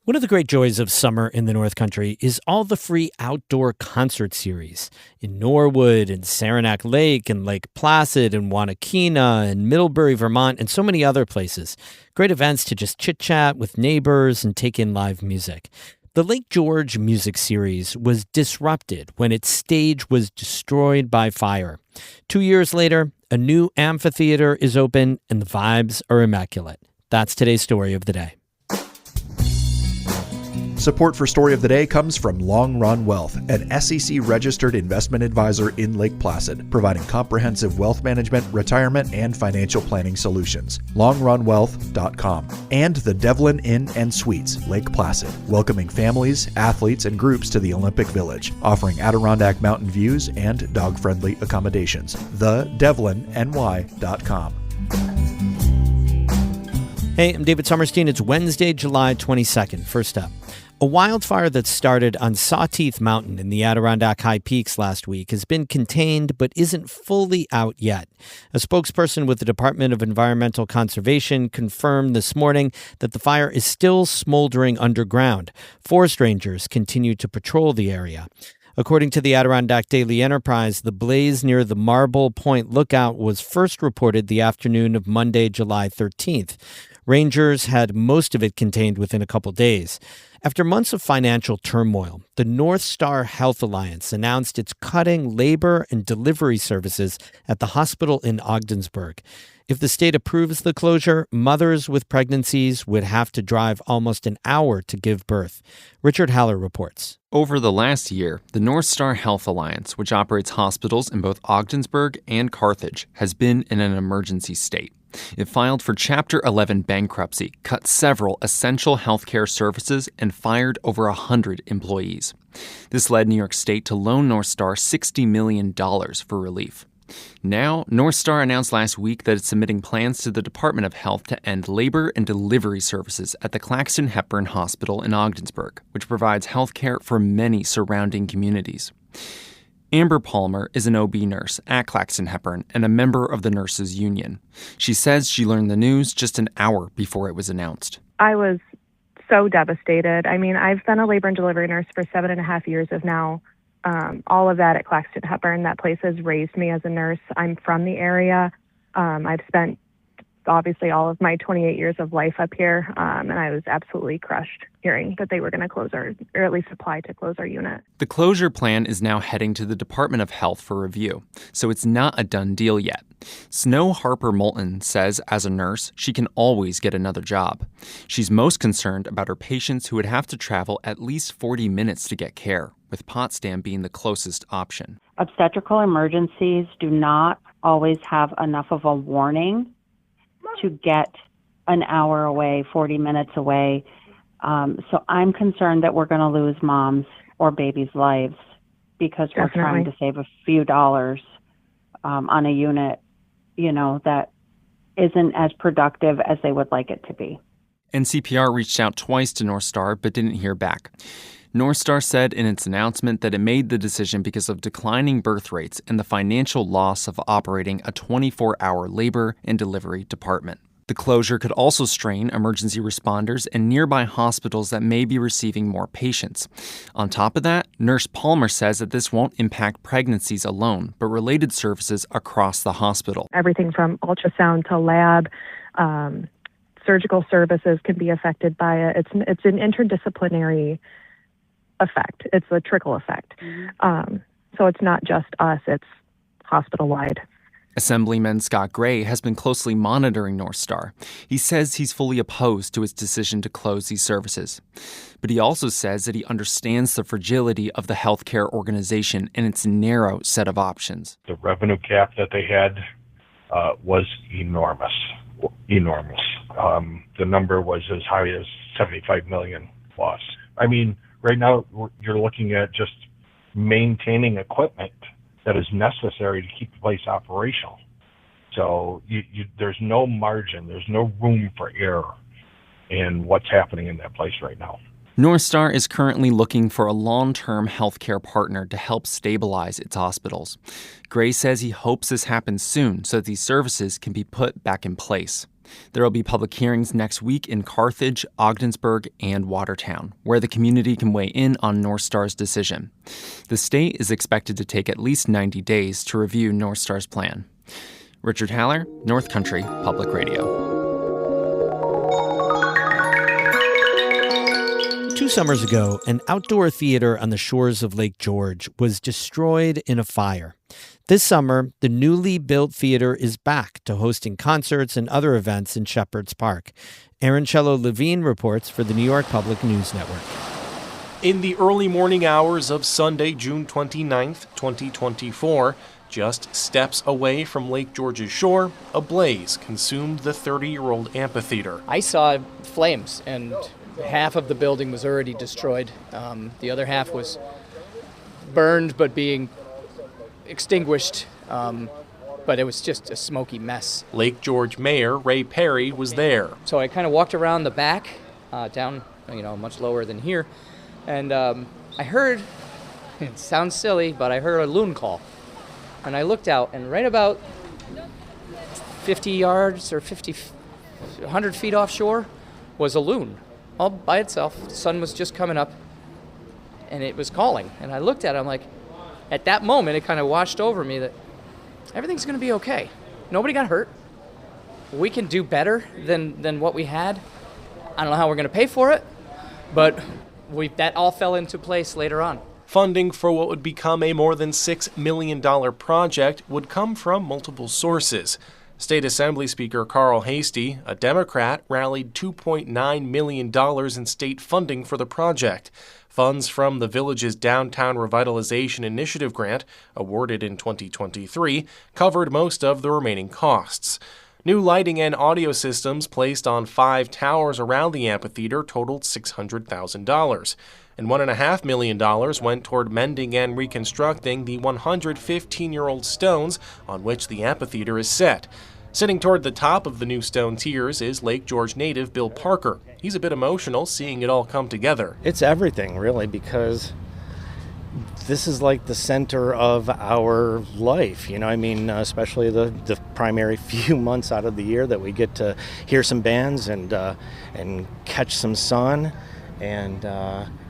One of the great joys of summer in the North Country is all the free outdoor concert series in Norwood and Saranac Lake and Lake Placid and Wanakina and Middlebury, Vermont, and so many other places. Great events to just chit-chat with neighbors and take in live music. The Lake George Music Series was disrupted when its stage was destroyed by fire. 2 years later, a new amphitheater is open and the vibes are immaculate. That's today's story of the day. Support for Story of the Day comes from Long Run Wealth, an SEC-registered investment advisor in Lake Placid, providing comprehensive wealth management, retirement, and financial planning solutions. LongRunWealth.com. And the Devlin Inn and Suites, Lake Placid, welcoming families, athletes, and groups to the Olympic Village, offering Adirondack mountain views and dog-friendly accommodations. TheDevlinNY.com. Hey, I'm David Sommerstein. It's Wednesday, July 22nd. First up, a wildfire that started on Sawteeth Mountain in the Adirondack High Peaks last week has been contained but isn't fully out yet. A spokesperson with the Department of Environmental Conservation confirmed this morning that the fire is still smoldering underground. Forest rangers continue to patrol the area. According to the Adirondack Daily Enterprise, the blaze near the Marble Point Lookout was first reported the afternoon of Monday, July 13th. Rangers had most of it contained within a couple days. After months of financial turmoil, the North Star Health Alliance announced it's cutting labor and delivery services at the hospital in Ogdensburg. If the state approves the closure, mothers with pregnancies would have to drive almost an hour to give birth. Richard Haller reports. Over the last year, the North Star Health Alliance, which operates hospitals in both Ogdensburg and Carthage, has been in an emergency state. It filed for Chapter 11 bankruptcy, cut several essential healthcare services, and fired over 100 employees. This led New York State to loan North Star $60 million for relief. Now, North Star announced last week that it's submitting plans to the Department of Health to end labor and delivery services at the Claxton Hepburn Hospital in Ogdensburg, which provides health care for many surrounding communities. Amber Palmer is an OB nurse at Claxton Hepburn and a member of the nurses union. She says she learned the news just an hour before it was announced. I was so devastated. I mean, I've been a labor and delivery nurse for 7.5 years of now. All of that at Claxton Hepburn. That place has raised me as a nurse. I'm from the area. I've spent obviously all of my 28 years of life up here, and I was absolutely crushed hearing that they were going to close or at least apply to close our unit. The closure plan is now heading to the Department of Health for review, so it's not a done deal yet. Snow Harper Moulton says as a nurse, she can always get another job. She's most concerned about her patients who would have to travel at least 40 minutes to get care, with Potsdam being the closest option. Obstetrical emergencies do not always have enough of a warning to get an hour away, 40 minutes away. So I'm concerned that we're going to lose moms or babies' lives because we're trying to save a few dollars on a unit, that isn't as productive as they would like it to be. NCPR reached out twice to North Star but didn't hear back. North Star said in its announcement that it made the decision because of declining birth rates and the financial loss of operating a 24-hour labor and delivery department. The closure could also strain emergency responders and nearby hospitals that may be receiving more patients. On top of that, Nurse Palmer says that this won't impact pregnancies alone, but related services across the hospital. Everything from ultrasound to lab, surgical services can be affected by it. It's an interdisciplinary effect. It's a trickle effect. So it's not just us, it's hospital-wide. Assemblyman Scott Gray has been closely monitoring North Star. He says he's fully opposed to its decision to close these services. But he also says that he understands the fragility of the healthcare organization and its narrow set of options. The revenue cap that they had was enormous. The number was as high as $75 million loss. I mean, right now, you're looking at just maintaining equipment that is necessary to keep the place operational. So there's no margin, there's no room for error in what's happening in that place right now. North Star is currently looking for a long-term healthcare partner to help stabilize its hospitals. Gray says he hopes this happens soon so that these services can be put back in place. There will be public hearings next week in Carthage, Ogdensburg, and Watertown, where the community can weigh in on North Star's decision. The state is expected to take at least 90 days to review North Star's plan. Richard Haller, North Country Public Radio. 2 summers ago, an outdoor theater on the shores of Lake George was destroyed in a fire. This summer, the newly built theater is back to hosting concerts and other events in Shepherd's Park. Aaron Cello-Levine reports for the New York Public News Network. In the early morning hours of Sunday, June 29th, 2024, just steps away from Lake George's shore, a blaze consumed the 30-year-old amphitheater. I saw flames, and half of the building was already destroyed. The other half was burned but being extinguished, but it was just a smoky mess. Lake George Mayor Ray Perry was there. So I kind of walked around the back, down, much lower than here, and I heard, it sounds silly, but I heard a loon call. And I looked out, and right about 50 yards or 100 feet offshore was a loon, all by itself. The sun was just coming up, and it was calling. And I looked at it, I'm like, at that moment, it kind of washed over me that everything's going to be okay. Nobody got hurt. We can do better than what we had. I don't know how we're going to pay for it, but that all fell into place later on. Funding for what would become a more than $6 million project would come from multiple sources. State Assembly Speaker Carl Hastie, a Democrat, rallied $2.9 million in state funding for the project. Funds from the village's Downtown Revitalization Initiative grant, awarded in 2023, covered most of the remaining costs. New lighting and audio systems placed on 5 towers around the amphitheater totaled $600,000. And $1.5 million went toward mending and reconstructing the 115-year-old stones on which the amphitheater is set. Sitting toward the top of the new stone tiers is Lake George native Bill Parker. He's a bit emotional seeing it all come together. It's everything, really, because this is like the center of our life, especially the primary few months out of the year that we get to hear some bands and catch some sun. And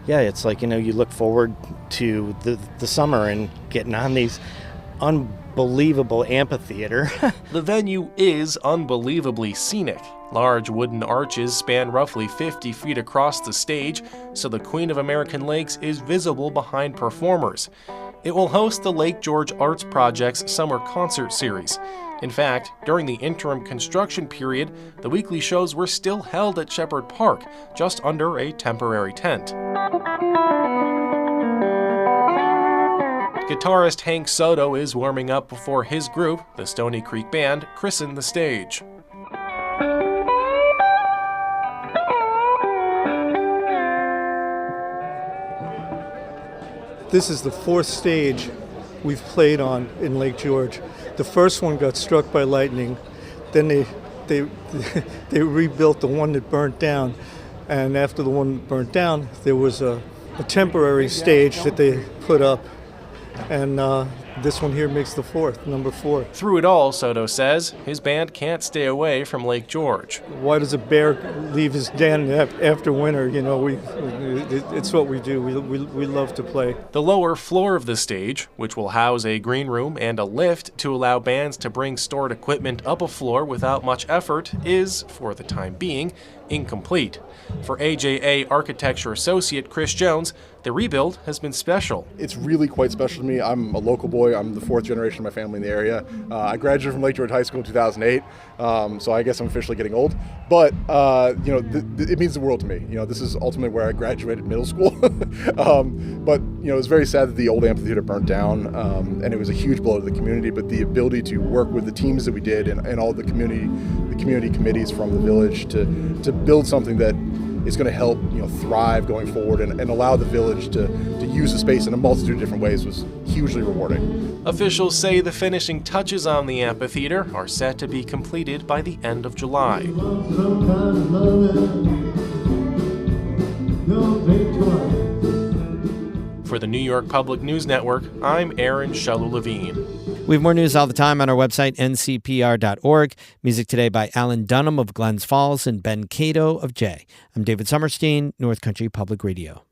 it's like, you look forward to the summer and getting on these unbelievable amphitheater. The venue is unbelievably scenic. Large wooden arches span roughly 50 feet across the stage, so the Queen of American Lakes is visible behind performers. It will host the Lake George Arts Project's summer concert series. In fact, during the interim construction period, the weekly shows were still held at Shepherd Park, just under a temporary tent. Guitarist Hank Soto is warming up before his group, the Stony Creek Band, christened the stage. This is the 4th stage we've played on in Lake George. The first one got struck by lightning. Then they rebuilt the one that burnt down. And after the one that burnt down, there was a temporary stage that they put up. And this one here makes the 4th, number 4. Through it all, Soto says, his band can't stay away from Lake George. Why does a bear leave his den after winter? It's what we do. We love to play. The lower floor of the stage, which will house a green room and a lift to allow bands to bring stored equipment up a floor without much effort, is, for the time being, incomplete. For AJA Architecture Associate Chris Jones, the rebuild has been special. It's really quite special to me. I'm a local boy. I'm the 4th generation of my family in the area. I graduated from Lake George High School in 2008, so I guess I'm officially getting old. But, it means the world to me. This is ultimately where I graduated middle school. But, it was very sad that the old amphitheater burnt down, and it was a huge blow to the community. But the ability to work with the teams that we did and all the community committees from the village to build something that is going to help thrive going forward and allow the village to use the space in a multitude of different ways was hugely rewarding. Officials say the finishing touches on the amphitheater are set to be completed by the end of July. For the New York Public News Network, I'm Aaron Shellu-Levine. We have more news all the time on our website, ncpr.org. Music today by Alan Dunham of Glens Falls and Ben Cato of Jay. I'm David Summerstein, North Country Public Radio.